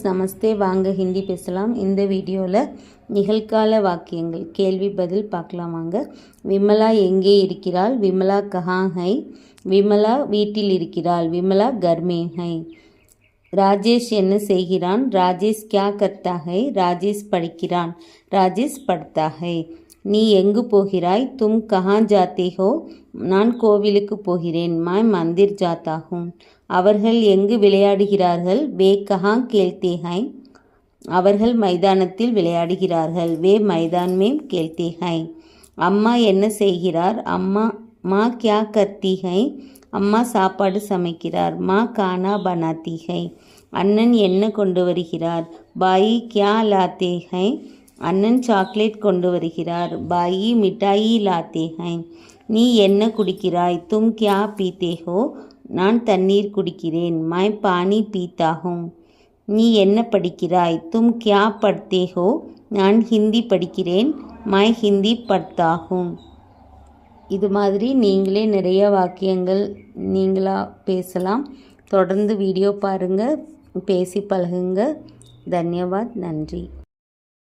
நமஸ்தே. வாங்க ஹிந்தி பேசலாம். இந்த வீடியோவில் நிகழ்கால வாக்கியங்கள் கேள்வி பதில் பார்க்கலாம் வாங்க. விமலா எங்கே இருக்கிறாள்? விமலா கஹா ஹை? விமலா வீட்டில் இருக்கிறாள். விமலா கர்மே ஹை. ராஜேஷ் என்ன செய்கிறான்? ராஜேஷ் கியா கர்த்தா ஹை? ராஜேஷ் படிக்கிறான். ராஜேஷ் படுத்தா ஹை. நீ எங்கு போகிறாய்? தும் கஹா ஜாத்தே ஹோ? நான் கோவிலுக்கு போகிறேன். மை மந்திர் ஜாத்தா ஹூம். அவர்கள் எங்கு விளையாடுகிறார்கள்? வே கஹா கேல்தே ஹை? அவர்கள் மைதானத்தில் விளையாடுகிறார்கள். வே மைதான் மேம் கேல்தே ஹை. அம்மா என்ன செய்கிறார்? மா கியா கர்த்தி ஹை? அம்மா சாப்பாடு சமைக்கிறார். மா கானா பனாத்தி ஹை. அண்ணன் என்ன கொண்டு வருகிறார்? பாயி கியா லாத்தே ஹை? அண்ணன் சாக்லேட் கொண்டு வருகிறார். பாயி மிட்டாயி லாத்தே ஹை. நீ என்ன குடிக்கிறாய்? தும் கியா பீத்தே ஹோ? நான் தண்ணீர் குடிக்கிறேன். மை பானி பீத்தா ஹூம். நீ என்ன படிக்கிறாய்? தும் கியா படுத்தே ஹோ? நான் ஹிந்தி படிக்கிறேன். மை ஹிந்தி படுத்தா ஹூம். இது மாதிரி நீங்களே நிறைய வாக்கியங்கள் நீங்களாக பேசலாம். தொடர்ந்து வீடியோ பாருங்கள், பேசி பழகுங்க. தன்யவாத். நன்றி.